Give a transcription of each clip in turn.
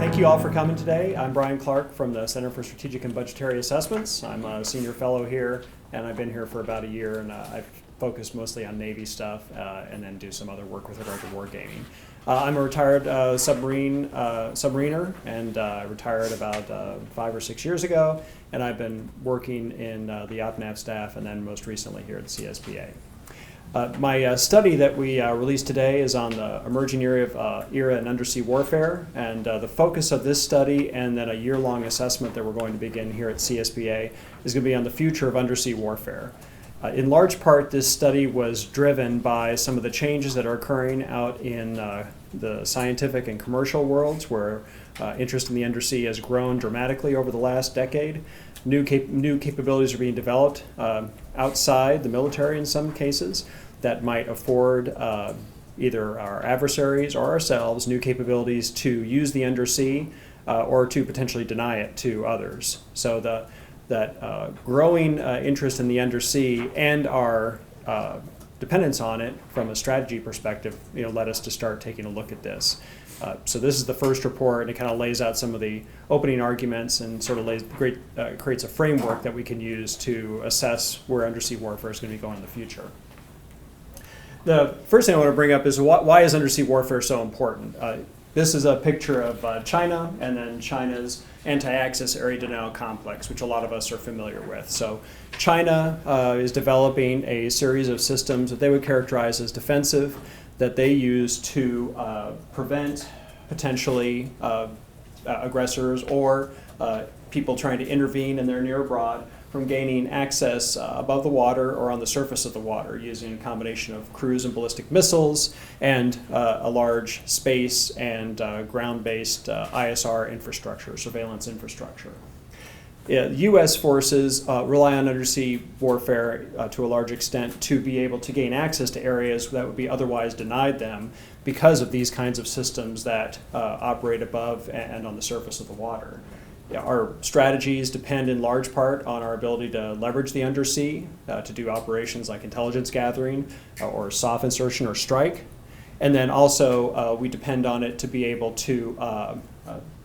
Thank you all for coming today. I'm Bryan Clark from the Center for Strategic and Budgetary Assessments. I'm a senior fellow here, and I've been here for about a year, and I've focused mostly on Navy stuff and then do some other work with regard to wargaming. I'm a retired submariner, and I retired about 5 or 6 years ago, and I've been working in the OPNAV staff and then most recently here at the CSBA. My study that we released today is on the emerging area of era and undersea warfare, and the focus of this study and then a year-long assessment that we're going to begin here at CSBA is going to be on the future of undersea warfare. In large part, this study was driven by some of the changes that are occurring out in the scientific and commercial worlds, where interest in the undersea has grown dramatically over the last decade. New capabilities are being developed outside the military in some cases that might afford either our adversaries or ourselves new capabilities to use the undersea or to potentially deny it to others. So that growing interest in the undersea and our dependence on it from a strategy perspective, led us to start taking a look at this. So this is the first report, and it kind of lays out some of the opening arguments and sort of creates a framework that we can use to assess where undersea warfare is going to be going in the future. The first thing I want to bring up is why is undersea warfare so important? This is a picture of China and then China's anti-access area denial complex, which a lot of us are familiar with. So China is developing a series of systems that they would characterize as defensive, that they use to prevent potentially aggressors or people trying to intervene in their near abroad from gaining access above the water or on the surface of the water using a combination of cruise and ballistic missiles and a large space and ground-based ISR infrastructure, surveillance infrastructure. U.S. forces rely on undersea warfare to a large extent to be able to gain access to areas that would be otherwise denied them because of these kinds of systems that operate above and on the surface of the water. Our strategies depend in large part on our ability to leverage the undersea to do operations like intelligence gathering or soft insertion or strike. And then also we depend on it to be able to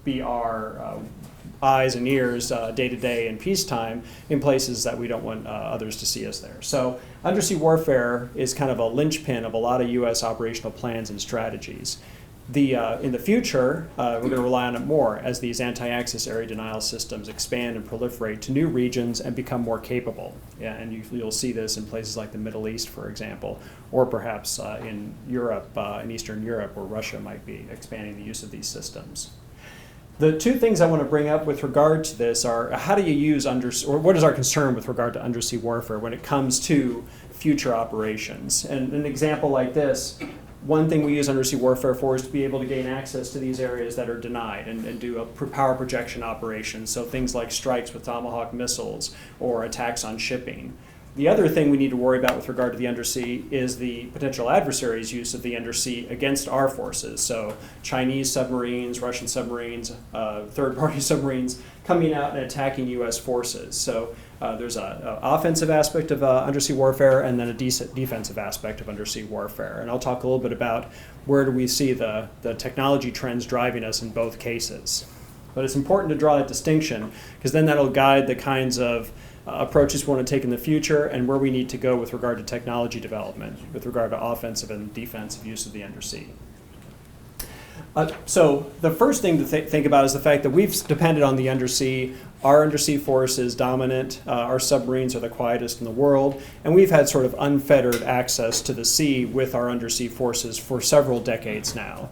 be our eyes and ears day to day in peacetime in places that we don't want others to see us there. So undersea warfare is kind of a linchpin of a lot of U.S. operational plans and strategies. In the future, we're going to rely on it more as these anti-access area denial systems expand and proliferate to new regions and become more capable. Yeah, and you'll see this in places like the Middle East, for example, or perhaps in Europe, in Eastern Europe, where Russia might be expanding the use of these systems. The two things I want to bring up with regard to this are how do you use or what is our concern with regard to undersea warfare when it comes to future operations? And an example like this, one thing we use undersea warfare for is to be able to gain access to these areas that are denied and do a power projection operation, so things like strikes with Tomahawk missiles or attacks on shipping. The other thing we need to worry about with regard to the undersea is the potential adversaries' use of the undersea against our forces. So Chinese submarines, Russian submarines, third-party submarines coming out and attacking U.S. forces. So there's an offensive aspect of undersea warfare and then a defensive aspect of undersea warfare. And I'll talk a little bit about where do we see the technology trends driving us in both cases. But it's important to draw that distinction because then that'll guide the kinds of approaches we want to take in the future and where we need to go with regard to technology development, with regard to offensive and defensive use of the undersea. So the first thing to think about is the fact that we've depended on the undersea. Our undersea force is dominant. Our submarines are the quietest in the world. And we've had sort of unfettered access to the sea with our undersea forces for several decades now.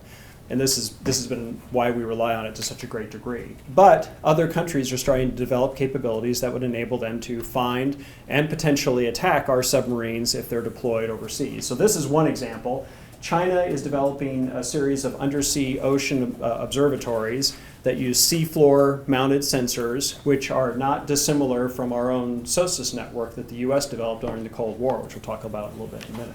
And this has been why we rely on it to such a great degree. But other countries are starting to develop capabilities that would enable them to find and potentially attack our submarines if they're deployed overseas. So this is one example. China is developing a series of undersea ocean observatories that use seafloor mounted sensors, which are not dissimilar from our own SOSUS network that the US developed during the Cold War, which we'll talk about a little bit in a minute.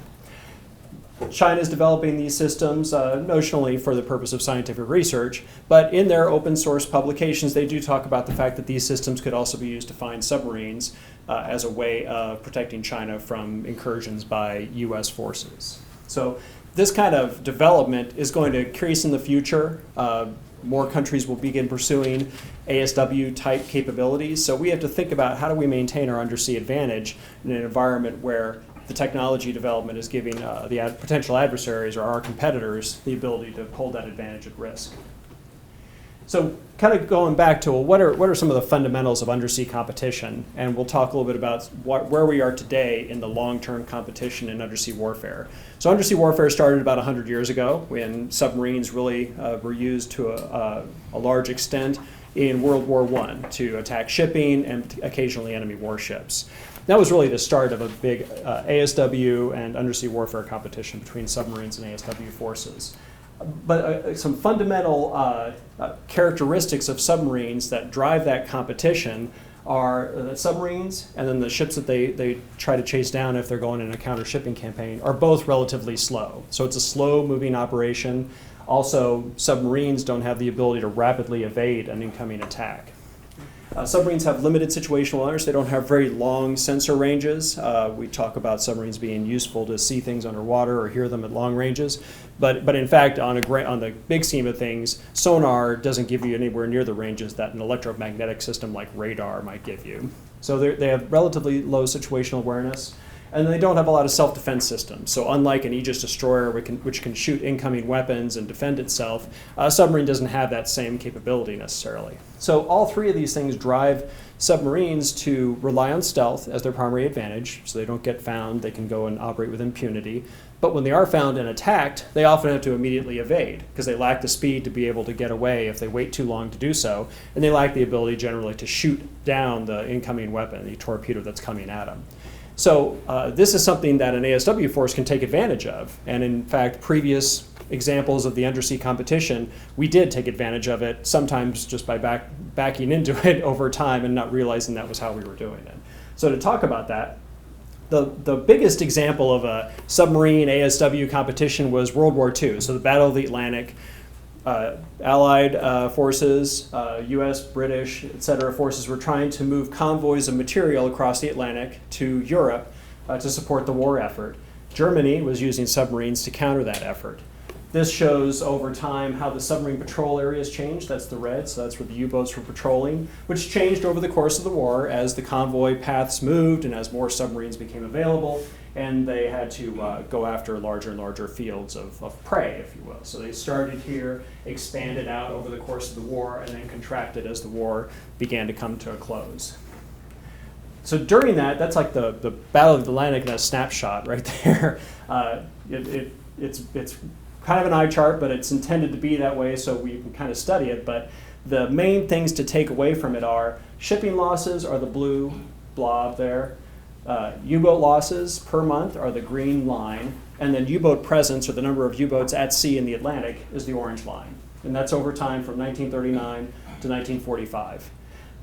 China is developing these systems notionally for the purpose of scientific research, but in their open source publications, they do talk about the fact that these systems could also be used to find submarines as a way of protecting China from incursions by US forces. So this kind of development is going to increase in the future. more countries will begin pursuing ASW-type capabilities. So we have to think about how do we maintain our undersea advantage in an environment where the technology development is giving the potential adversaries or our competitors the ability to hold that advantage at risk. So kind of going back to, well, what are some of the fundamentals of undersea competition? And we'll talk a little bit about where we are today in the long-term competition in undersea warfare. So undersea warfare started about 100 years ago when submarines really were used to a large extent in World War I to attack shipping and occasionally enemy warships. That was really the start of a big ASW and undersea warfare competition between submarines and ASW forces. But some fundamental characteristics of submarines that drive that competition are submarines and then the ships that they try to chase down if they're going in a counter shipping campaign are both relatively slow. So it's a slow moving operation. Also, submarines don't have the ability to rapidly evade an incoming attack. Submarines have limited situational awareness. They don't have very long sensor ranges. We talk about submarines being useful to see things underwater or hear them at long ranges. But in fact, on the big scheme of things, sonar doesn't give you anywhere near the ranges that an electromagnetic system like radar might give you. So they have relatively low situational awareness. And they don't have a lot of self-defense systems. So unlike an Aegis destroyer, which can shoot incoming weapons and defend itself, a submarine doesn't have that same capability necessarily. So all three of these things drive submarines to rely on stealth as their primary advantage, so they don't get found, they can go and operate with impunity. But when they are found and attacked, they often have to immediately evade because they lack the speed to be able to get away if they wait too long to do so, and they lack the ability generally to shoot down the incoming weapon, the torpedo that's coming at them. So this is something that an ASW force can take advantage of. And in fact, previous examples of the undersea competition, we did take advantage of it, sometimes just by backing into it over time and not realizing that was how we were doing it. So to talk about that, the biggest example of a submarine ASW competition was World War II, so the Battle of the Atlantic. Allied forces, US, British, etc. forces were trying to move convoys of material across the Atlantic to Europe to support the war effort. Germany was using submarines to counter that effort. This shows over time how the submarine patrol areas changed. That's the red, so that's where the U-boats were patrolling, which changed over the course of the war as the convoy paths moved and as more submarines became available, and they had to go after larger and larger fields of prey, if you will. So they started here, expanded out over the course of the war, and then contracted as the war began to come to a close. So during that, that's like the Battle of the Atlantic in a snapshot right there. It's kind of an eye chart, but it's intended to be that way so we can kind of study it. But the main things to take away from it are shipping losses are the blue blob there. U-boat losses per month are the green line. And then U-boat presence, or the number of U-boats at sea in the Atlantic, is the orange line. And that's over time from 1939 to 1945.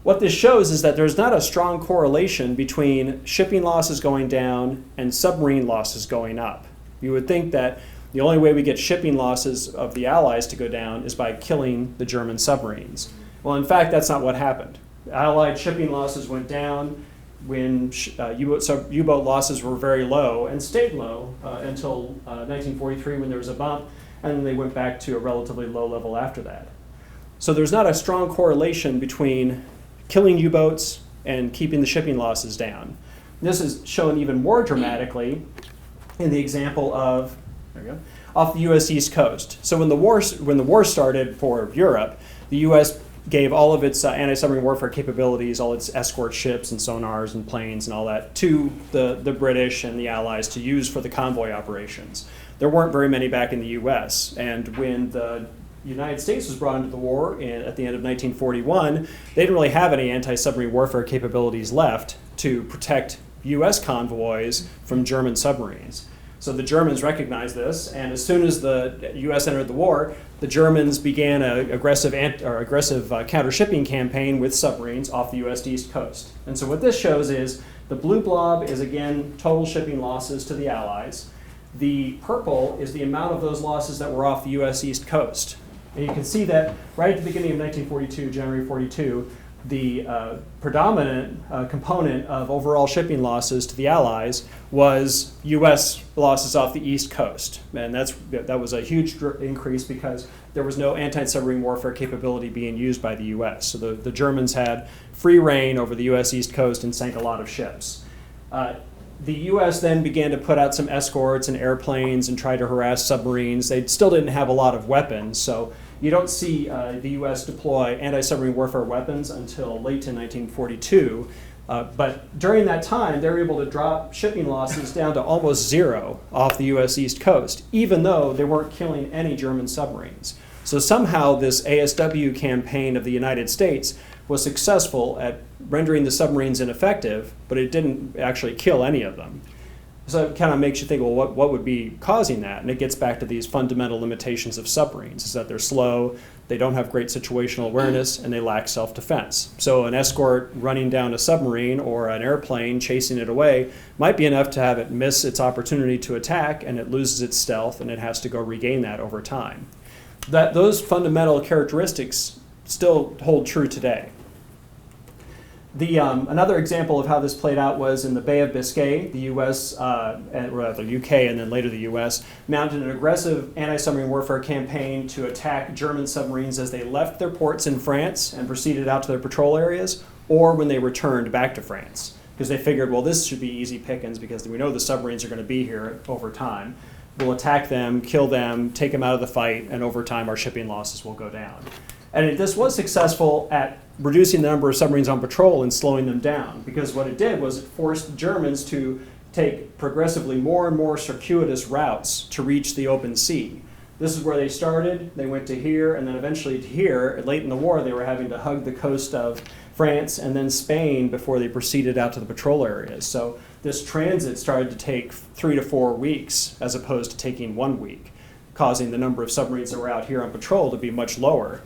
What this shows is that there's not a strong correlation between shipping losses going down and submarine losses going up. You would think that the only way we get shipping losses of the Allies to go down is by killing the German submarines. Well, in fact, that's not what happened. Allied shipping losses went down when U-boat losses were very low and stayed low until 1943 when there was a bump, and then they went back to a relatively low level after that. So there's not a strong correlation between killing U-boats and keeping the shipping losses down. This is shown even more dramatically in the example of off the U.S. East Coast. So when the war started for Europe, the U.S. gave all of its anti-submarine warfare capabilities, all its escort ships and sonars and planes and all that to the British and the Allies to use for the convoy operations. There weren't very many back in the U.S. And when the United States was brought into the war at the end of 1941, they didn't really have any anti-submarine warfare capabilities left to protect U.S. convoys from German submarines. So the Germans recognized this, and as soon as the U.S. entered the war, the Germans began an aggressive counter-shipping campaign with submarines off the U.S. East Coast. And so what this shows is the blue blob is, again, total shipping losses to the Allies. The purple is the amount of those losses that were off the U.S. East Coast. And you can see that right at the beginning of 1942, January 42, the predominant component of overall shipping losses to the Allies was U.S. losses off the East Coast. And that was a huge increase because there was no anti-submarine warfare capability being used by the U.S. So the Germans had free reign over the U.S. East Coast and sank a lot of ships. The U.S. then began to put out some escorts and airplanes and try to harass submarines. They still didn't have a lot of weapons, so you don't see the U.S. deploy anti-submarine warfare weapons until late in 1942. But during that time, they were able to drop shipping losses down to almost zero off the U.S. East Coast, even though they weren't killing any German submarines. So somehow this ASW campaign of the United States was successful at rendering the submarines ineffective, but it didn't actually kill any of them. So it kind of makes you think, well, what would be causing that? And it gets back to these fundamental limitations of submarines, is that they're slow, they don't have great situational awareness, and they lack self-defense. So an escort running down a submarine or an airplane chasing it away might be enough to have it miss its opportunity to attack, and it loses its stealth, and it has to go regain that over time. Those fundamental characteristics still hold true today. Another example of how this played out was in the Bay of Biscay. The U.S., or the U.K. and then later the U.S., mounted an aggressive anti-submarine warfare campaign to attack German submarines as they left their ports in France and proceeded out to their patrol areas, or when they returned back to France. Because they figured, well, this should be easy pickings because we know the submarines are going to be here over time. We'll attack them, kill them, take them out of the fight, and over time our shipping losses will go down. And this was successful at reducing the number of submarines on patrol and slowing them down, because what it did was it forced the Germans to take progressively more and more circuitous routes to reach the open sea. This is where they started, they went to here, and then eventually to here. Late in the war, they were having to hug the coast of France and then Spain before they proceeded out to the patrol areas. So this transit started to take 3 to 4 weeks as opposed to taking 1 week, causing the number of submarines that were out here on patrol to be much lower.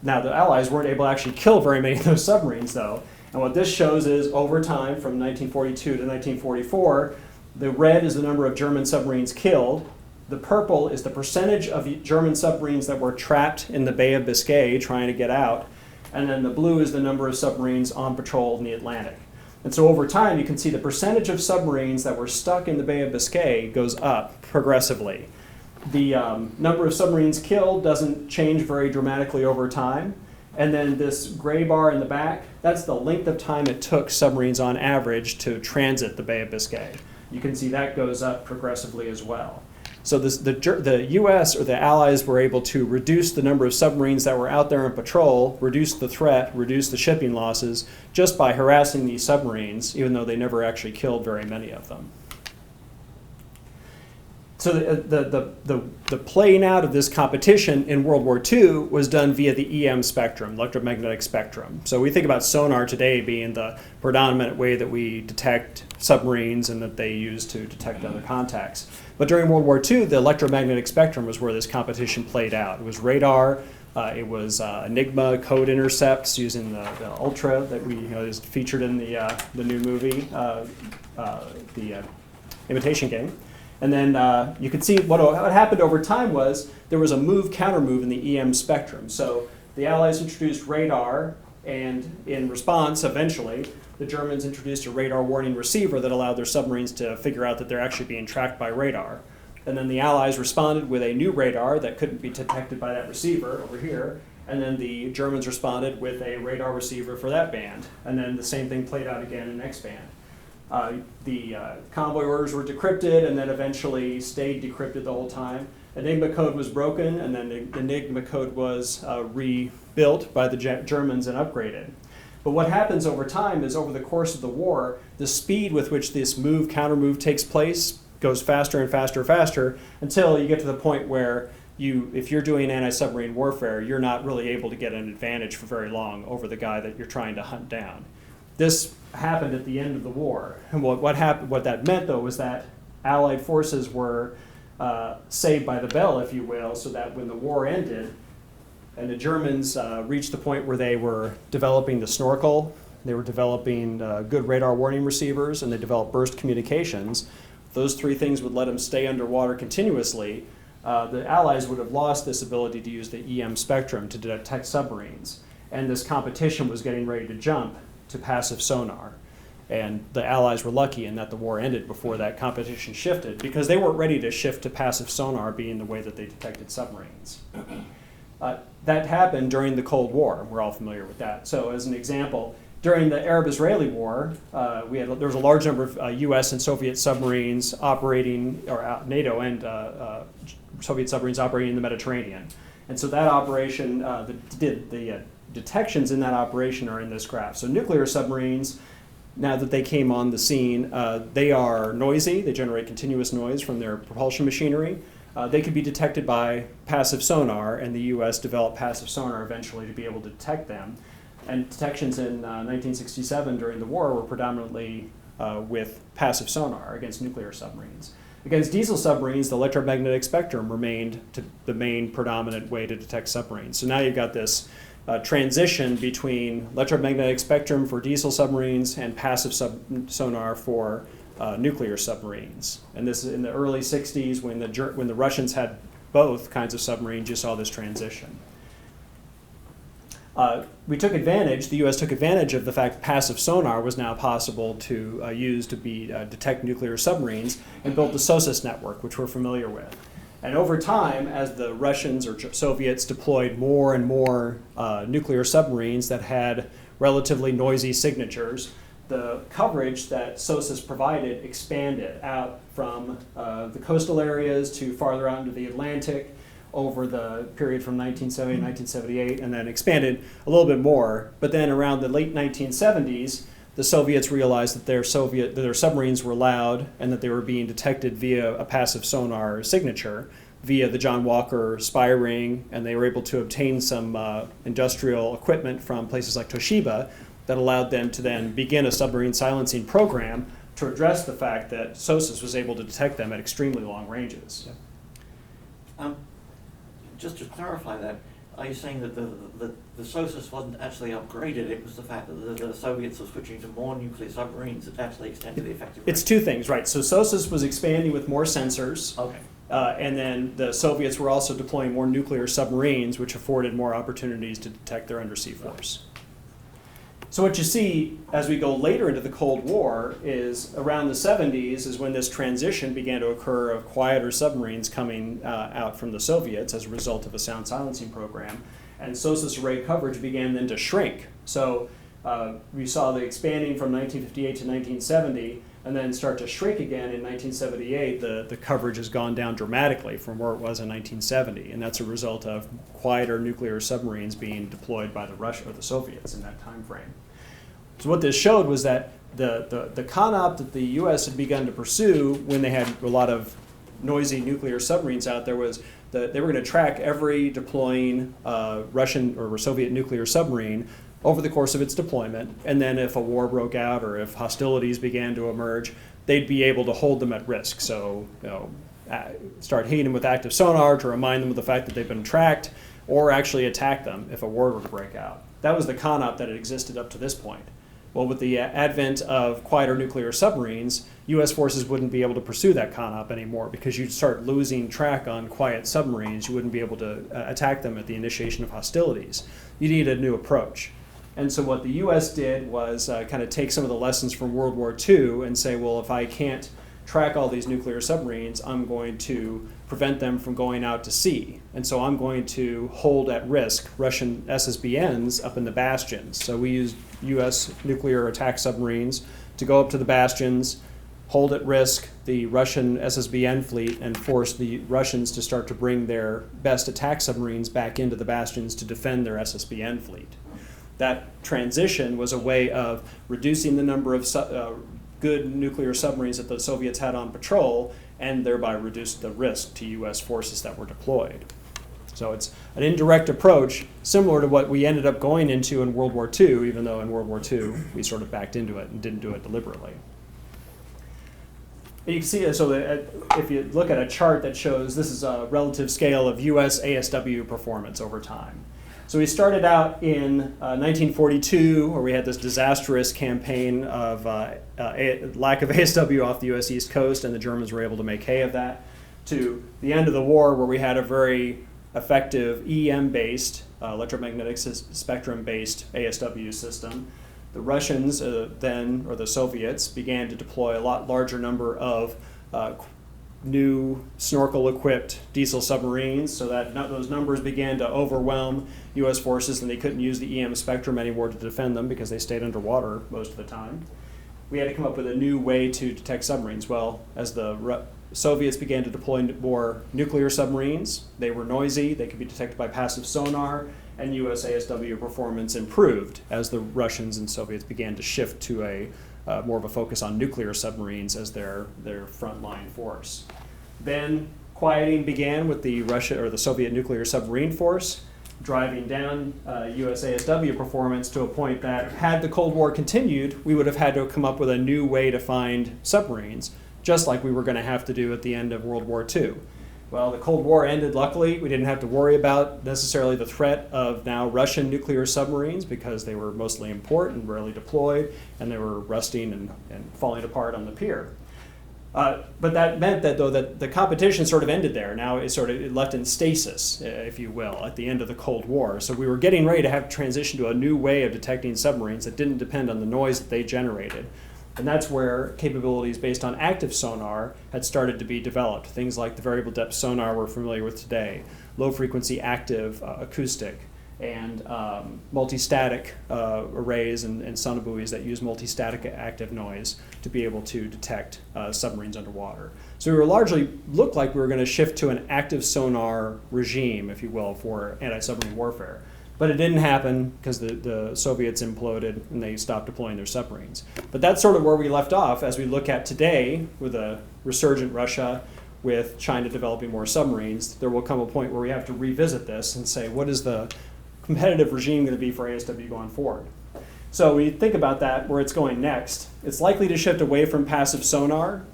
Now, the Allies weren't able to actually kill very many of those submarines, though. And what this shows is, over time, from 1942 to 1944, the red is the number of German submarines killed. The purple is the percentage of German submarines that were trapped in the Bay of Biscay trying to get out. And then the blue is the number of submarines on patrol in the Atlantic. And so over time, you can see the percentage of submarines that were stuck in the Bay of Biscay goes up progressively. The number of submarines killed doesn't change very dramatically over time. And then this gray bar in the back, that's the length of time it took submarines on average to transit the Bay of Biscay. You can see that goes up progressively as well. So the U.S. or the Allies were able to reduce the number of submarines that were out there on patrol, reduce the threat, reduce the shipping losses, just by harassing these submarines, even though they never actually killed very many of them. So the playing out of this competition in World War II was done via the EM spectrum, electromagnetic spectrum. So we think about sonar today being the predominant way that we detect submarines and that they use to detect other contacts. But during World War II, the electromagnetic spectrum was where this competition played out. It was radar, it was Enigma code intercepts using the Ultra that is featured in the new movie, the Imitation Game. And then you can see what happened over time was there was a move-counter-move in the EM spectrum. So the Allies introduced radar, and in response, eventually, the Germans introduced a radar warning receiver that allowed their submarines to figure out that they're actually being tracked by radar. And then the Allies responded with a new radar that couldn't be detected by that receiver over here. And then the Germans responded with a radar receiver for that band. And then the same thing played out again in the next band. The convoy orders were decrypted and then eventually stayed decrypted the whole time. Enigma code was broken, and then the Enigma code was rebuilt by the Germans and upgraded. But what happens over time is, over the course of the war, the speed with which this move-counter-move takes place goes faster and faster and faster until you get to the point where if you're doing anti-submarine warfare, you're not really able to get an advantage for very long over the guy that you're trying to hunt down. This happened at the end of the war. And what that meant, though, was that Allied forces were saved by the bell, if you will, so that when the war ended and the Germans reached the point where they were developing the snorkel, they were developing good radar warning receivers, and they developed burst communications, those three things would let them stay underwater continuously. The Allies would have lost this ability to use the EM spectrum to detect submarines. and this competition was getting ready to jump to passive sonar. And the Allies were lucky in that the war ended before that competition shifted, because they weren't ready to shift to passive sonar being the way that they detected submarines. That happened during the Cold War. We're all familiar with that. So as an example, during the Arab-Israeli War, there was a large number of US and Soviet submarines operating, or NATO and Soviet submarines operating in the Mediterranean. And so that operation, the detections in that operation are in this graph. So nuclear submarines, now that they came on the scene, they are noisy. They generate continuous noise from their propulsion machinery. They could be detected by passive sonar, and the US developed passive sonar eventually to be able to detect them. And detections in 1967 during the war were predominantly with passive sonar against nuclear submarines. Against diesel submarines, the electromagnetic spectrum remained the main predominant way to detect submarines. So now you've got this transition between electromagnetic spectrum for diesel submarines and passive sonar for nuclear submarines. And this is in the early 60s when the Russians had both kinds of submarines. You saw this transition. The US took advantage of the fact that passive sonar was now possible to use to detect nuclear submarines, and built the SOSUS network, which we're familiar with. And over time, as the Russians or Soviets deployed more and more nuclear submarines that had relatively noisy signatures, the coverage that SOSUS provided expanded out from the coastal areas to farther out into the Atlantic over the period from 1970 to 1978, and then expanded a little bit more. But then around the late 1970s, the Soviets realized that their submarines were loud and that they were being detected via a passive sonar signature, via the John Walker spy ring, and they were able to obtain some industrial equipment from places like Toshiba that allowed them to then begin a submarine silencing program to address the fact that SOSUS was able to detect them at extremely long ranges. Just to clarify that, are you saying that the SOSUS wasn't actually upgraded? It was the fact that the Soviets were switching to more nuclear submarines that actually extended the effective range? It's two things, right? So SOSUS was expanding with more sensors. Okay. And then the Soviets were also deploying more nuclear submarines, which afforded more opportunities to detect their undersea force. So what you see as we go later into the Cold War is around the 70s is when this transition began to occur of quieter submarines coming out from the Soviets as a result of a sound silencing program. And SOSUS array coverage began then to shrink. So we saw the expanding from 1958 to 1970 and then start to shrink again in 1978. The coverage has gone down dramatically from where it was in 1970. And that's a result of quieter nuclear submarines being deployed by the Soviets in that time frame. So what this showed was that the con-op that the US had begun to pursue when they had a lot of noisy nuclear submarines out there was that they were going to track every deploying Russian or Soviet nuclear submarine over the course of its deployment, and then if a war broke out or if hostilities began to emerge, they'd be able to hold them at risk. So start hitting them with active sonar to remind them of the fact that they've been tracked, or actually attack them if a war were to break out. That was the con-op that had existed up to this point. Well, with the advent of quieter nuclear submarines, U.S. forces wouldn't be able to pursue that con-op anymore because you'd start losing track on quiet submarines. You wouldn't be able to attack them at the initiation of hostilities. You need a new approach. And so what the U.S. did was kind of take some of the lessons from World War II and say, well, if I can't track all these nuclear submarines, I'm going to prevent them from going out to sea. And so I'm going to hold at risk Russian SSBNs up in the bastions. So we used U.S. nuclear attack submarines to go up to the bastions, hold at risk the Russian SSBN fleet, and force the Russians to start to bring their best attack submarines back into the bastions to defend their SSBN fleet. That transition was a way of reducing the number of good nuclear submarines that the Soviets had on patrol, and thereby reduced the risk to U.S. forces that were deployed. So it's an indirect approach, similar to what we ended up going into in World War II, even though in World War II we sort of backed into it and didn't do it deliberately. You can see, so if you look at a chart that shows this is a relative scale of U.S. ASW performance over time. So we started out in 1942, where we had this disastrous campaign of lack of ASW off the U.S. East Coast, and the Germans were able to make hay of that, to the end of the war, where we had a very effective EM-based, electromagnetic spectrum-based ASW system. The Russians then, or the Soviets, began to deploy a lot larger number of new snorkel-equipped diesel submarines, so that those numbers began to overwhelm U.S. forces, and they couldn't use the EM spectrum anymore to defend them because they stayed underwater most of the time. We had to come up with a new way to detect submarines. Well, as the Soviets began to deploy more nuclear submarines, they were noisy, they could be detected by passive sonar, and U.S. ASW performance improved as the Russians and Soviets began to shift to a more of a focus on nuclear submarines as their frontline force. Then quieting began with the Soviet nuclear submarine force, driving down U.S. ASW performance to a point that had the Cold War continued, we would have had to come up with a new way to find submarines, just like we were going to have to do at the end of World War II. Well, the Cold War ended, luckily. We didn't have to worry about necessarily the threat of now Russian nuclear submarines because they were mostly import and rarely deployed, and they were rusting and falling apart on the pier. But that meant that, though, that the competition sort of ended there. Now it left in stasis, if you will, at the end of the Cold War. So we were getting ready to have transition to a new way of detecting submarines that didn't depend on the noise that they generated. And that's where capabilities based on active sonar had started to be developed. Things like the variable depth sonar we're familiar with today, low frequency active acoustic, and multistatic arrays and sonobuoys that use multistatic active noise to be able to detect submarines underwater. So we were largely looked like we were going to shift to an active sonar regime, if you will, for anti-submarine warfare. But it didn't happen because the Soviets imploded and they stopped deploying their submarines. But that's sort of where we left off as we look at today with a resurgent Russia, with China developing more submarines. There will come a point where we have to revisit this and say, what is the competitive regime going to be for ASW going forward? So when you think about that, where it's going next, it's likely to shift away from passive sonar,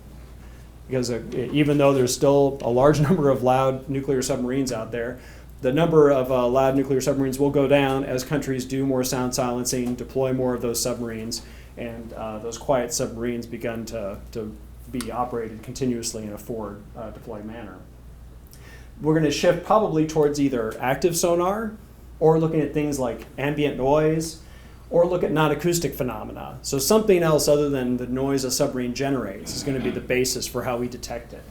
because even though there's still a large number of loud nuclear submarines out there, the number of loud nuclear submarines will go down as countries do more sound silencing, deploy more of those submarines, and those quiet submarines begun to be operated continuously in a forward deployed manner. We're going to shift probably towards either active sonar, or looking at things like ambient noise, or look at non-acoustic phenomena. So something else other than the noise a submarine generates is going to be the basis for how we detect it.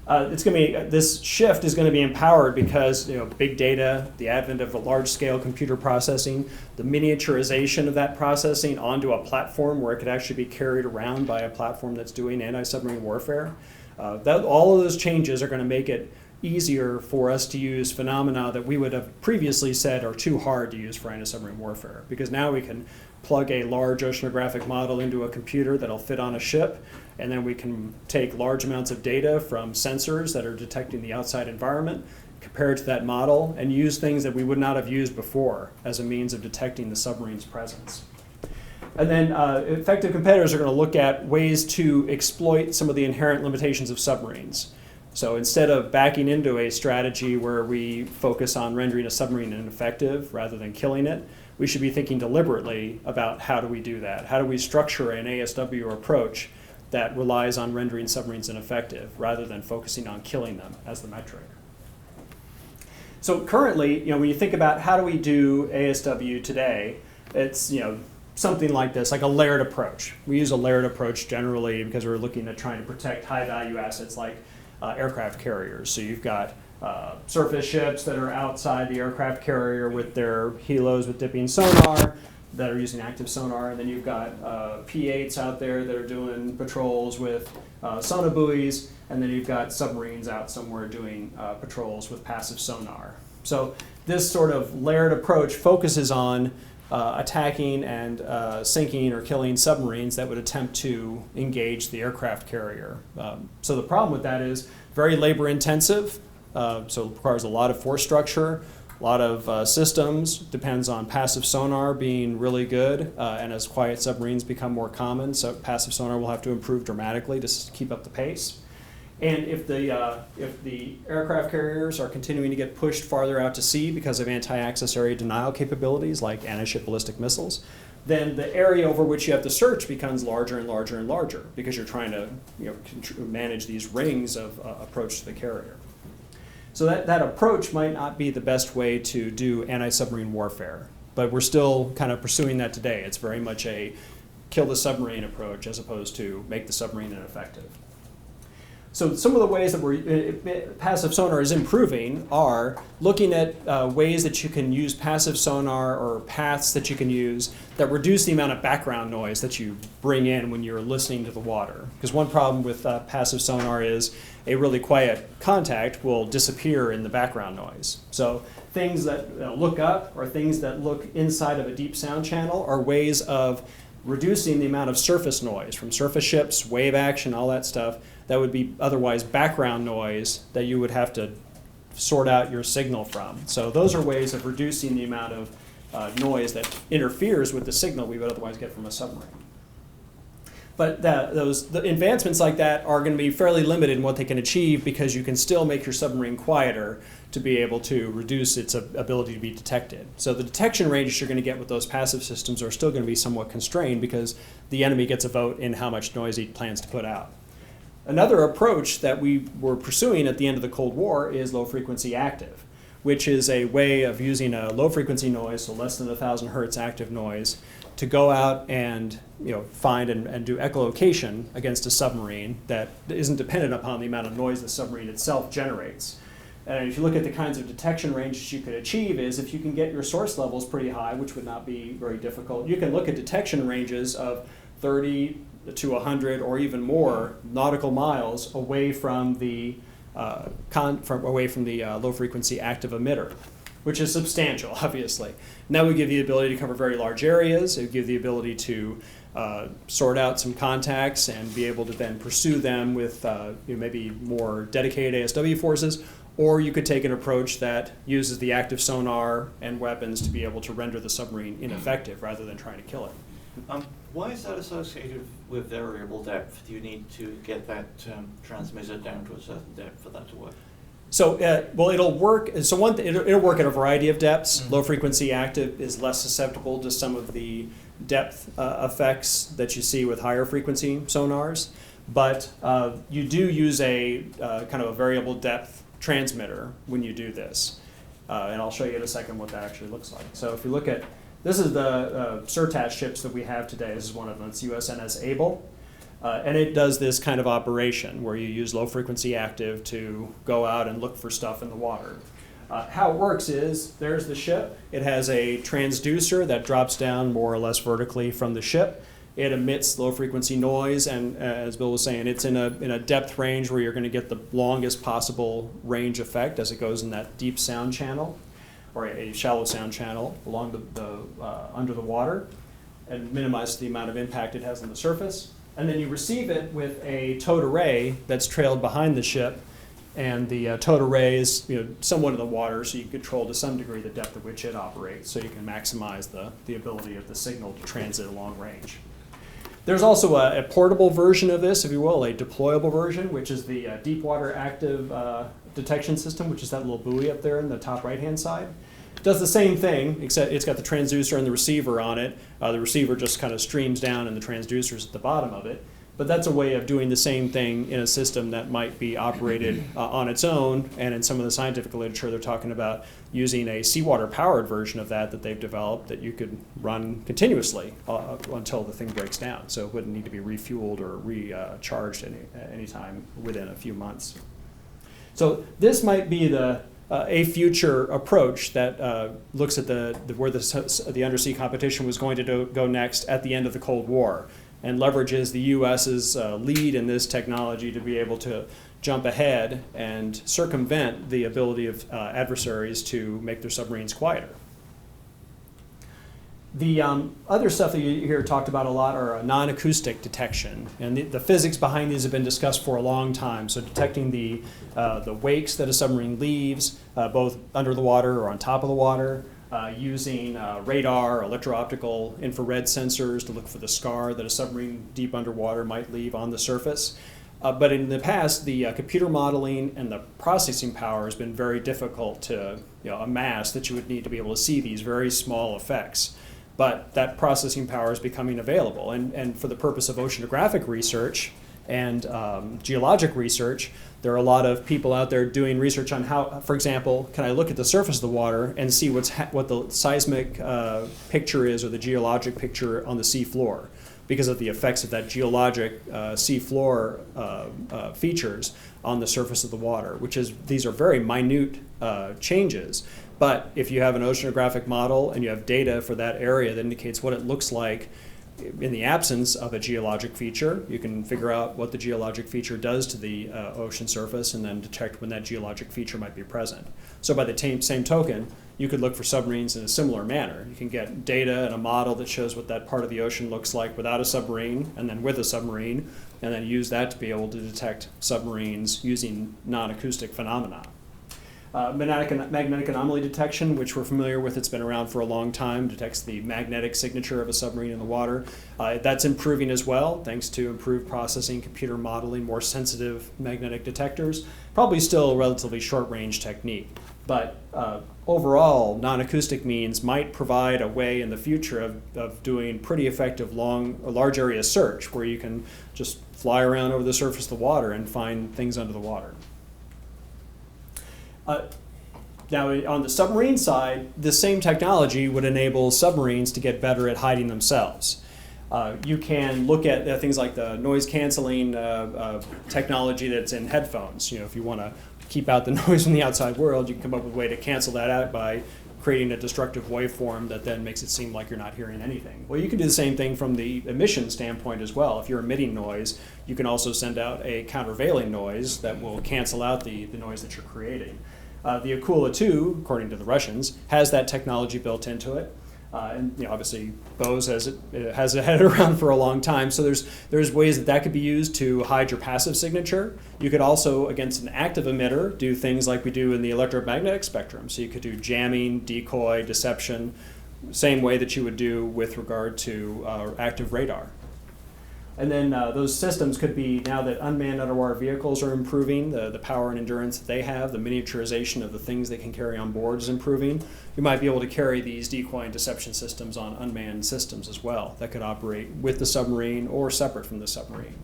This shift is going to be empowered because big data, the advent of a large-scale computer processing, the miniaturization of that processing onto a platform where it could actually be carried around by a platform that's doing anti-submarine warfare. All of those changes are going to make it easier for us to use phenomena that we would have previously said are too hard to use for anti-submarine warfare, because now we can plug a large oceanographic model into a computer that'll fit on a ship, and then we can take large amounts of data from sensors that are detecting the outside environment, compare it to that model, and use things that we would not have used before as a means of detecting the submarine's presence. And then effective competitors are going to look at ways to exploit some of the inherent limitations of submarines. So instead of backing into a strategy where we focus on rendering a submarine ineffective rather than killing it, we should be thinking deliberately about how do we do that? How do we structure an ASW approach that relies on rendering submarines ineffective rather than focusing on killing them as the metric? So currently, when you think about how do we do ASW today, it's something like this, like a layered approach. We use a layered approach generally because we're looking at trying to protect high-value assets like aircraft carriers. So you've got surface ships that are outside the aircraft carrier with their helos with dipping sonar that are using active sonar, and then you've got P-8s out there that are doing patrols with sonobuoys, and then you've got submarines out somewhere doing patrols with passive sonar. So this sort of layered approach focuses on attacking and sinking or killing submarines that would attempt to engage the aircraft carrier. So the problem with that is very labor intensive, so it requires a lot of force structure, a lot of systems, depends on passive sonar being really good, and as quiet submarines become more common, so passive sonar will have to improve dramatically to keep up the pace. And if the aircraft carriers are continuing to get pushed farther out to sea because of anti-access area denial capabilities like anti-ship ballistic missiles, then the area over which you have to search becomes larger and larger and larger because you're trying to manage these rings of approach to the carrier. So that approach might not be the best way to do anti-submarine warfare, but we're still kind of pursuing that today. It's very much a kill the submarine approach as opposed to make the submarine ineffective. So some of the ways that passive sonar is improving are looking at ways that you can use passive sonar or paths that you can use that reduce the amount of background noise that you bring in when you're listening to the water. Because one problem with passive sonar is a really quiet contact will disappear in the background noise. So things that look up or things that look inside of a deep sound channel are ways of reducing the amount of surface noise from surface ships, wave action, all that stuff that would be otherwise background noise that you would have to sort out your signal from. So those are ways of reducing the amount of noise that interferes with the signal we would otherwise get from a submarine. But the advancements like that are going to be fairly limited in what they can achieve because you can still make your submarine quieter to be able to reduce its ability to be detected. So the detection ranges you're going to get with those passive systems are still going to be somewhat constrained because the enemy gets a vote in how much noise he plans to put out. Another approach that we were pursuing at the end of the Cold War is low-frequency active, which is a way of using a low-frequency noise, so less than 1,000 hertz active noise, to go out and find and do echolocation against a submarine that isn't dependent upon the amount of noise the submarine itself generates. And if you look at the kinds of detection ranges you could achieve is if you can get your source levels pretty high, which would not be very difficult, you can look at detection ranges of 30 to 100 or even more nautical miles away from the low-frequency active emitter, which is substantial, obviously. And that would give you the ability to cover very large areas. It would give the ability to sort out some contacts and be able to then pursue them with maybe more dedicated ASW forces. Or you could take an approach that uses the active sonar and weapons to be able to render the submarine ineffective rather than trying to kill it. Why is that associated with variable depth? Do you need to get that transmitter down to a certain depth for that to work? So, well, it'll work. So it'll work at a variety of depths. Mm-hmm. Low frequency active is less susceptible to some of the depth effects that you see with higher frequency sonars. But you do use a kind of a variable depth transmitter when you do this. And I'll show you in a second what that actually looks like. So if you look at, this is the SURTAT ships that we have today. This is one of them. It's USNS Able. And it does this kind of operation where you use low frequency active to go out and look for stuff in the water. How it works is, there's the ship. It has a transducer that drops down more or less vertically from the ship. It emits low frequency noise, and as Bill was saying, it's in a depth range where you're going to get the longest possible range effect as it goes in that deep sound channel, or a shallow sound channel along the under the water, and minimize the amount of impact it has on the surface. And then you receive it with a towed array that's trailed behind the ship, and the towed array is somewhat in the water, so you control to some degree the depth at which it operates, so you can maximize the ability of the signal to transit a long range. There's also a portable version of this, if you will, a deployable version, which is the deep water active detection system, which is that little buoy up there in the top right-hand side. It does the same thing, except it's got the transducer and the receiver on it. The receiver just kind of streams down and the transducer's at the bottom of it. But that's a way of doing the same thing in a system that might be operated on its own. And in some of the scientific literature, they're talking about using a seawater-powered version of that they've developed that you could run continuously until the thing breaks down. So it wouldn't need to be refueled or recharged any time within a few months. So this might be a future approach that looks at where the undersea competition was going to go next at the end of the Cold War, and leverages the U.S.'s lead in this technology to be able to jump ahead and circumvent the ability of adversaries to make their submarines quieter. The other stuff that you hear talked about a lot are non-acoustic detection, and the physics behind these have been discussed for a long time. So detecting the wakes that a submarine leaves, both under the water or on top of the water, using radar, electro-optical infrared sensors to look for the scar that a submarine deep underwater might leave on the surface. But in the past, the computer modeling and the processing power has been very difficult to amass that you would need to be able to see these very small effects. But that processing power is becoming available. And for the purpose of oceanographic research, and geologic research, there are a lot of people out there doing research on how, for example, can I look at the surface of the water and see what the seismic picture is or the geologic picture on the sea floor, because of the effects of that geologic sea floor features on the surface of the water, these are very minute changes. But if you have an oceanographic model and you have data for that area that indicates what it looks like in the absence of a geologic feature, you can figure out what the geologic feature does to the ocean surface and then detect when that geologic feature might be present. So by the same token, you could look for submarines in a similar manner. You can get data and a model that shows what that part of the ocean looks like without a submarine and then with a submarine, and then use that to be able to detect submarines using non-acoustic phenomena. Magnetic anomaly detection, which we're familiar with, it's been around for a long time, detects the magnetic signature of a submarine in the water. That's improving as well, thanks to improved processing, computer modeling, more sensitive magnetic detectors. Probably still a relatively short-range technique, but overall, non-acoustic means might provide a way in the future of doing pretty effective large area search, where you can just fly around over the surface of the water and find things under the water. Now, on the submarine side, the same technology would enable submarines to get better at hiding themselves. You can look at things like the noise canceling technology that's in headphones. If you want to keep out the noise from the outside world, you can come up with a way to cancel that out by creating a destructive waveform that then makes it seem like you're not hearing anything. Well, you can do the same thing from the emission standpoint as well. If you're emitting noise, you can also send out a countervailing noise that will cancel out the noise that you're creating. The Akula 2, according to the Russians, has that technology built into it. And obviously Bose has had it around for a long time, so there's ways that could be used to hide your passive signature. You could also, against an active emitter, do things like we do in the electromagnetic spectrum. So you could do jamming, decoy, deception, same way that you would do with regard to active radar. And then those systems could be, now that unmanned underwater vehicles are improving, the power and endurance that they have, the miniaturization of the things they can carry on board is improving. You might be able to carry these decoy and deception systems on unmanned systems as well that could operate with the submarine or separate from the submarine.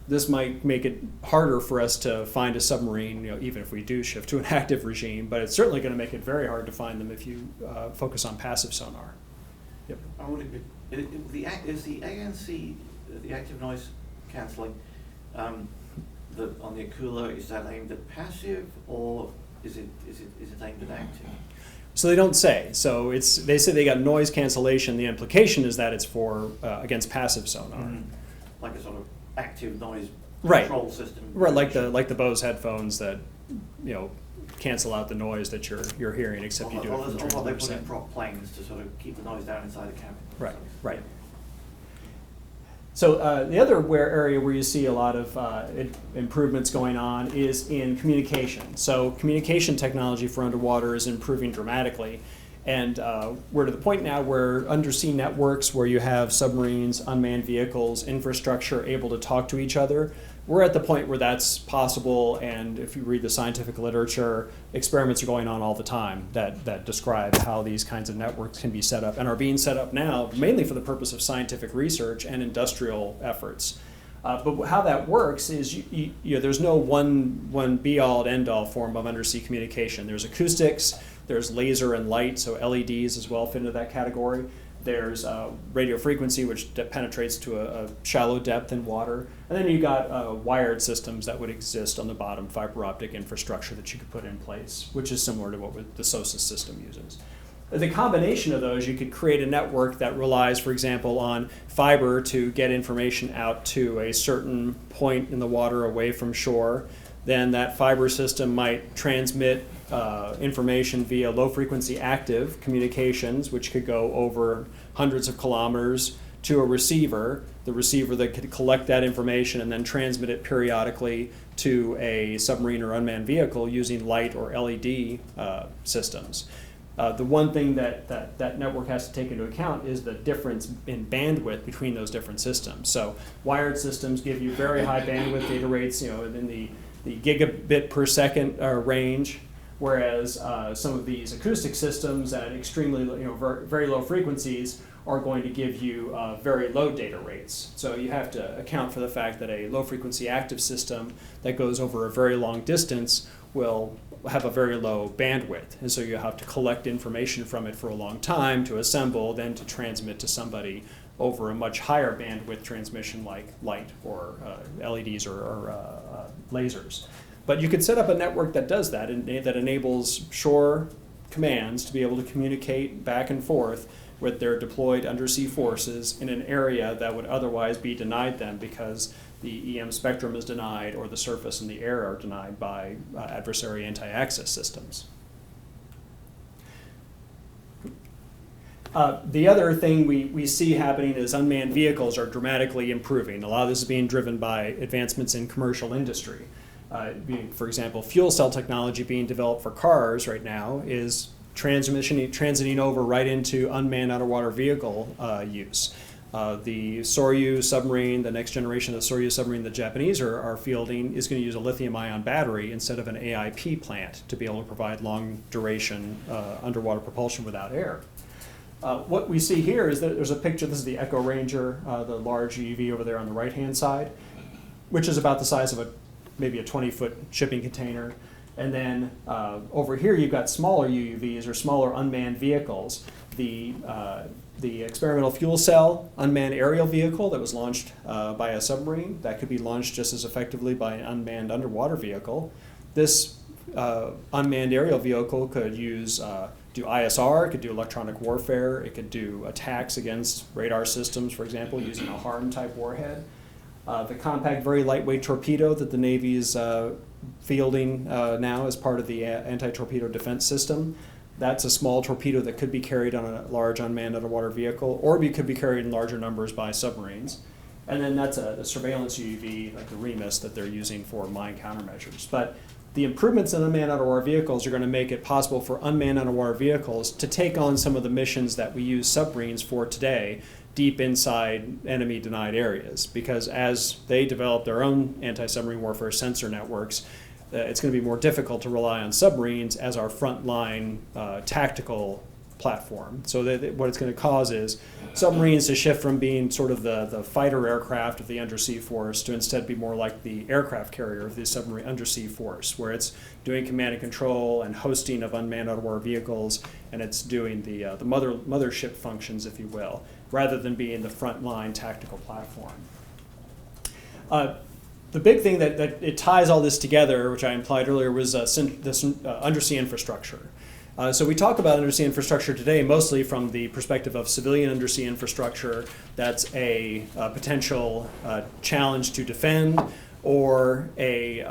This might make it harder for us to find a submarine, even if we do shift to an active regime, but it's certainly going to make it very hard to find them if you focus on passive sonar. Yep. Is the ANC, the active noise cancelling, on the Akula, is that aimed at passive, or is it aimed at active? So they don't say. So they say they got noise cancellation. The implication is that it's for against passive sonar. Mm-hmm. Like a sort of active noise right. control system. Right, like the Bose headphones that cancel out the noise that you're hearing, except you do it from they put in prop planes to sort of keep the noise down inside the cabin. Right, right. So the other area where you see a lot of improvements going on is in communication. So communication technology for underwater is improving dramatically. And we're to the point now where undersea networks, where you have submarines, unmanned vehicles, infrastructure able to talk to each other, we're at the point where that's possible. And if you read the scientific literature, experiments are going on all the time that describe how these kinds of networks can be set up and are being set up now, mainly for the purpose of scientific research and industrial efforts. But how that works is there's no one be-all and end-all form of undersea communication. There's acoustics, there's laser and light, so LEDs as well fit into that category. There's radio frequency, which penetrates to a shallow depth in water. And then you got wired systems that would exist on the bottom, fiber optic infrastructure that you could put in place, which is similar to what the SOSUS system uses. The combination of those, you could create a network that relies, for example, on fiber to get information out to a certain point in the water away from shore. Then that fiber system might transmit information via low-frequency active communications, which could go over hundreds of kilometers, to a receiver, the receiver that could collect that information and then transmit it periodically to a submarine or unmanned vehicle using light or LED systems. The one thing that network has to take into account is the difference in bandwidth between those different systems. So wired systems give you very high bandwidth data rates, in the gigabit per second range. whereas some of these acoustic systems at extremely, very low frequencies are going to give you very low data rates. So you have to account for the fact that a low frequency active system that goes over a very long distance will have a very low bandwidth. And so you have to collect information from it for a long time to assemble, then to transmit to somebody over a much higher bandwidth transmission like light or LEDs or lasers. But you could set up a network that does that, and that enables shore commands to be able to communicate back and forth with their deployed undersea forces in an area that would otherwise be denied them because the EM spectrum is denied or the surface and the air are denied by adversary anti-access systems. The other thing we see happening is unmanned vehicles are dramatically improving. A lot of this is being driven by advancements in commercial industry. For example, fuel cell technology being developed for cars right now is transiting over right into unmanned underwater vehicle use. The Soryu submarine, the next generation of the Soryu submarine the Japanese are fielding, is going to use a lithium-ion battery instead of an AIP plant to be able to provide long-duration underwater propulsion without air. What we see here is that there's a picture. This is the Echo Ranger, the large UUV over there on the right-hand side, which is about the size of maybe a 20-foot shipping container. And then over here you've got smaller UUVs or smaller unmanned vehicles. The experimental fuel cell unmanned aerial vehicle that was launched by a submarine, that could be launched just as effectively by an unmanned underwater vehicle. This unmanned aerial vehicle could do ISR, it could do electronic warfare, it could do attacks against radar systems, for example, using a HARM-type warhead. The compact, very lightweight torpedo that the Navy is fielding now as part of the anti-torpedo defense system. That's a small torpedo that could be carried on a large unmanned underwater vehicle, or could be carried in larger numbers by submarines. And then that's a surveillance UUV, like the REMIS, that they're using for mine countermeasures. But the improvements in unmanned underwater vehicles are going to make it possible for unmanned underwater vehicles to take on some of the missions that we use submarines for today, deep inside enemy-denied areas. Because as they develop their own anti-submarine warfare sensor networks, it's going to be more difficult to rely on submarines as our frontline tactical platform. So what it's going to cause is submarines to shift from being sort of the fighter aircraft of the undersea force to instead be more like the aircraft carrier of the submarine undersea force, where it's doing command and control and hosting of unmanned underwater vehicles, and it's doing the mothership functions, if you will, rather than being the frontline tactical platform. The big thing that it ties all this together, which I implied earlier, was this undersea infrastructure. So we talk about undersea infrastructure today mostly from the perspective of civilian undersea infrastructure that's a potential challenge to defend, or a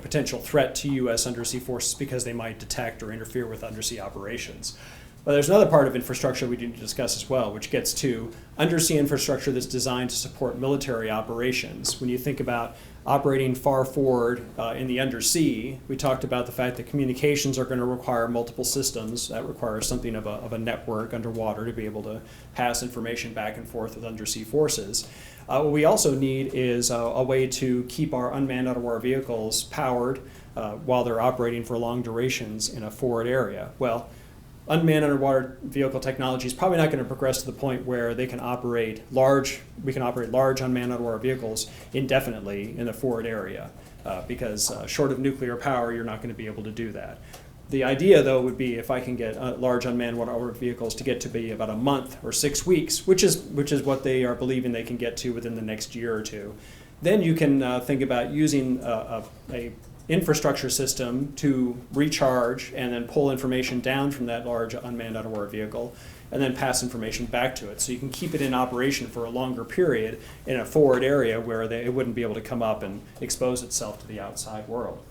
potential threat to U.S. undersea forces because they might detect or interfere with undersea operations. But there's another part of infrastructure we need to discuss as well, which gets to undersea infrastructure that's designed to support military operations. When you think about operating far forward in the undersea, we talked about the fact that communications are going to require multiple systems. That requires something of a network underwater to be able to pass information back and forth with undersea forces. What we also need is a way to keep our unmanned underwater vehicles powered while they're operating for long durations in a forward area. Well, unmanned underwater vehicle technology is probably not going to progress to the point where we can operate large unmanned underwater vehicles indefinitely in a forward area, because short of nuclear power, you're not going to be able to do that. The idea, though, would be if I can get large unmanned underwater vehicles to get to be about a month or 6 weeks, which is what they are believing they can get to within the next year or two, then you can think about using a infrastructure system to recharge and then pull information down from that large unmanned underwater vehicle and then pass information back to it. So you can keep it in operation for a longer period in a forward area where it wouldn't be able to come up and expose itself to the outside world.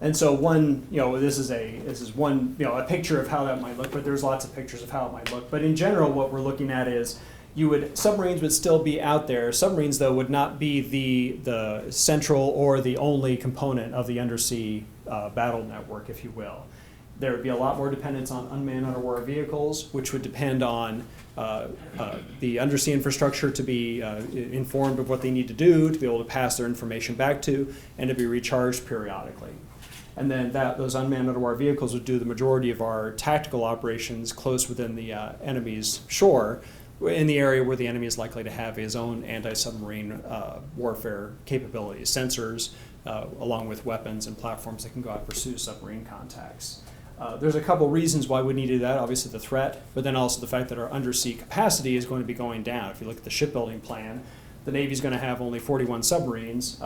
And so this is one a picture of how that might look, but there's lots of pictures of how it might look. But in general, what we're looking at is submarines would still be out there. Submarines, though, would not be the central or the only component of the undersea battle network, if you will. There would be a lot more dependence on unmanned underwater vehicles, which would depend on the undersea infrastructure to be informed of what they need to do, to be able to pass their information back to, and to be recharged periodically. And then those unmanned underwater vehicles would do the majority of our tactical operations close within the enemy's shore, in the area where the enemy is likely to have his own anti-submarine warfare capabilities, sensors, along with weapons and platforms that can go out and pursue submarine contacts. There's a couple reasons why we need to do that. Obviously the threat, but then also the fact that our undersea capacity is going to be going down. If you look at the shipbuilding plan, the Navy's going to have only 41 submarines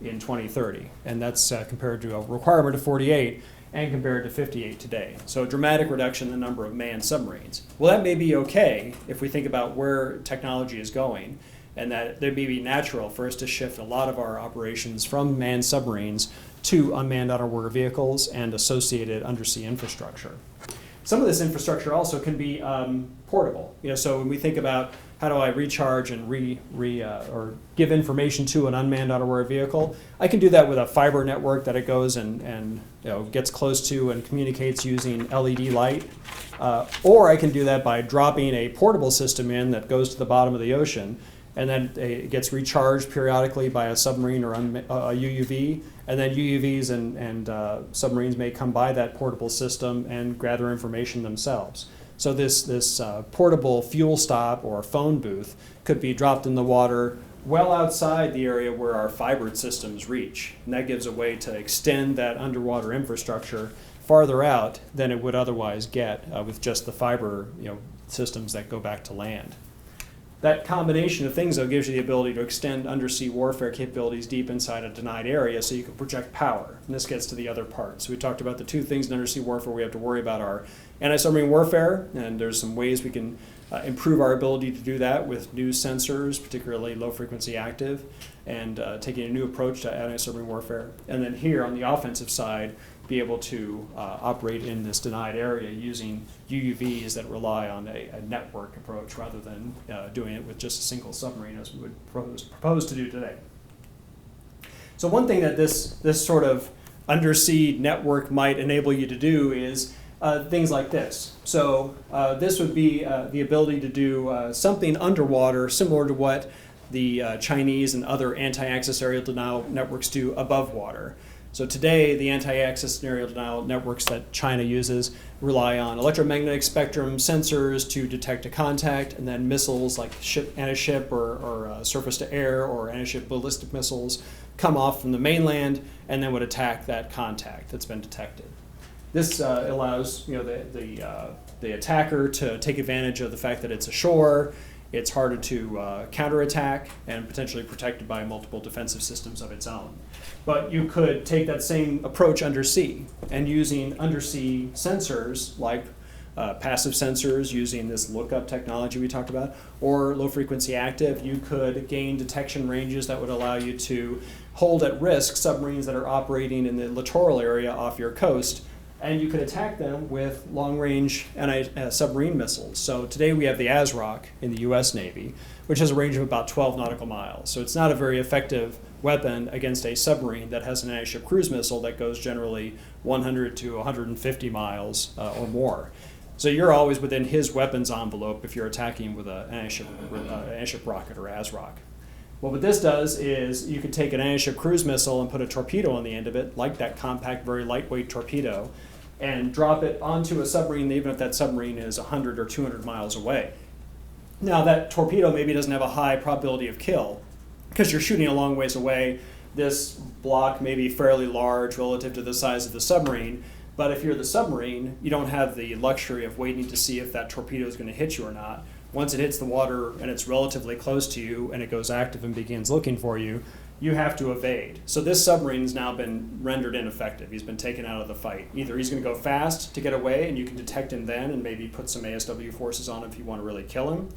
in 2030, and that's compared to a requirement of 48 and compared to 58 today. So a dramatic reduction in the number of manned submarines. Well, that may be okay if we think about where technology is going, and that it may be natural for us to shift a lot of our operations from manned submarines to unmanned underwater vehicles and associated undersea infrastructure. Some of this infrastructure also can be portable. So when we think about how do I recharge and or give information to an unmanned underwater vehicle, I can do that with a fiber network that it goes and gets close to and communicates using LED light. Or I can do that by dropping a portable system in that goes to the bottom of the ocean, and then it gets recharged periodically by a submarine or a UUV, and then UUVs and submarines may come by that portable system and gather information themselves. So this portable fuel stop or phone booth could be dropped in the water well outside the area where our fibered systems reach, and that gives a way to extend that underwater infrastructure farther out than it would otherwise get with just the fiber systems that go back to land. That combination of things, though, gives you the ability to extend undersea warfare capabilities deep inside a denied area so you can project power. And this gets to the other part. So we talked about the two things in undersea warfare we have to worry about are anti-submarine warfare, and there's some ways we can improve our ability to do that with new sensors, particularly low-frequency active, and taking a new approach to anti-submarine warfare. And then here on the offensive side, be able to operate in this denied area using UUVs that rely on a network approach rather than doing it with just a single submarine as we would propose to do today. So one thing that this sort of undersea network might enable you to do is things like this. So this would be the ability to do something underwater similar to what the Chinese and other anti-access aerial denial networks do above water. So today, the anti-access aerial denial networks that China uses rely on electromagnetic spectrum sensors to detect a contact, and then missiles like anti-ship or surface-to-air or anti-ship ballistic missiles come off from the mainland and then would attack that contact that's been detected. This allows the attacker to take advantage of the fact that it's ashore, it's harder to counterattack, and potentially protected by multiple defensive systems of its own. But you could take that same approach undersea, and using undersea sensors like passive sensors using this lookup technology we talked about, or low frequency active, you could gain detection ranges that would allow you to hold at risk submarines that are operating in the littoral area off your coast, and you could attack them with long-range submarine missiles. So today we have the ASROC in the US Navy, which has a range of about 12 nautical miles. So it's not a very effective weapon against a submarine that has an anti-ship cruise missile that goes generally 100 to 150 miles or more. So you're always within his weapons envelope if you're attacking with an anti-ship rocket or ASROC. Well, what this does is you could take an anti-ship cruise missile and put a torpedo on the end of it, like that compact, very lightweight torpedo, and drop it onto a submarine, even if that submarine is 100 or 200 miles away. Now, that torpedo maybe doesn't have a high probability of kill because you're shooting a long ways away. This block may be fairly large relative to the size of the submarine, but if you're the submarine, you don't have the luxury of waiting to see if that torpedo is going to hit you or not. Once it hits the water and it's relatively close to you and it goes active and begins looking for you, you have to evade. So this submarine has now been rendered ineffective. He's been taken out of the fight. Either he's going to go fast to get away and you can detect him then and maybe put some ASW forces on him if you want to really kill him,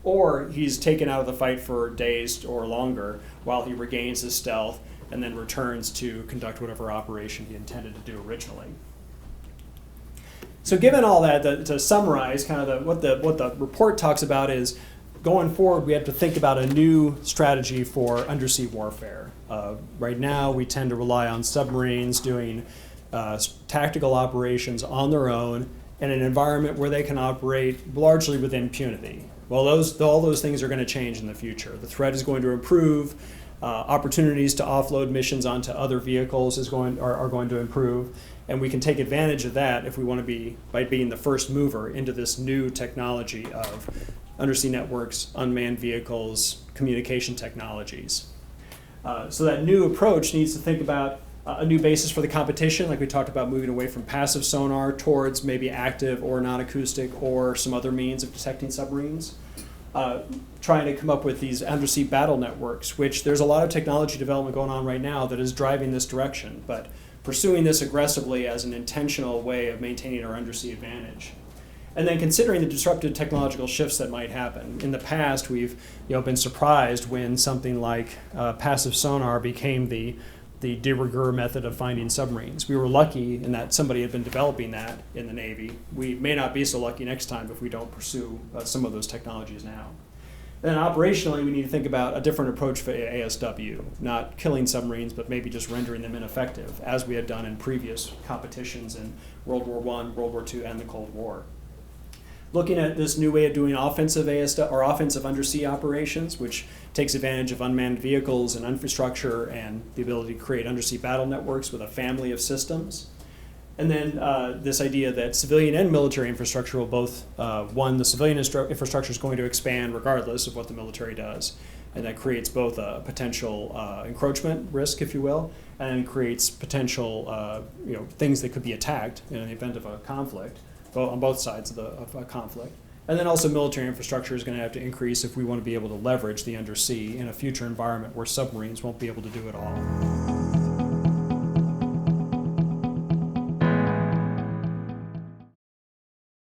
or he's taken out of the fight for days or longer while he regains his stealth and then returns to conduct whatever operation he intended to do originally. So given all that, to summarize kind of what the report talks about is going forward, we have to think about a new strategy for undersea warfare. Right now, we tend to rely on submarines doing tactical operations on their own in an environment where they can operate largely with impunity. Well, all those things are going to change in the future. The threat is going to improve. Opportunities to offload missions onto other vehicles are going to improve, and we can take advantage of that if we want to be, by being the first mover into this new technology of undersea networks, unmanned vehicles, communication technologies. So that new approach needs to think about a new basis for the competition, like we talked about, moving away from passive sonar towards maybe active or non-acoustic or some other means of detecting submarines. Trying to come up with these undersea battle networks, which there's a lot of technology development going on right now that is driving this direction, but pursuing this aggressively as an intentional way of maintaining our undersea advantage. And then considering the disruptive technological shifts that might happen. In the past, we've been surprised when something like passive sonar became the de rigueur method of finding submarines. We were lucky in that somebody had been developing that in the Navy. We may not be so lucky next time if we don't pursue some of those technologies now. Then operationally, we need to think about a different approach for ASW, not killing submarines, but maybe just rendering them ineffective, as we had done in previous competitions in World War I, World War II, and the Cold War. Looking at this new way of doing offensive undersea operations, which takes advantage of unmanned vehicles and infrastructure and the ability to create undersea battle networks with a family of systems. And then this idea that civilian and military infrastructure will both, the civilian infrastructure is going to expand regardless of what the military does. And that creates both a potential encroachment risk, if you will, and creates potential things that could be attacked in the event of a conflict, on both sides of a conflict. And then also military infrastructure is going to have to increase if we want to be able to leverage the undersea in a future environment where submarines won't be able to do it all.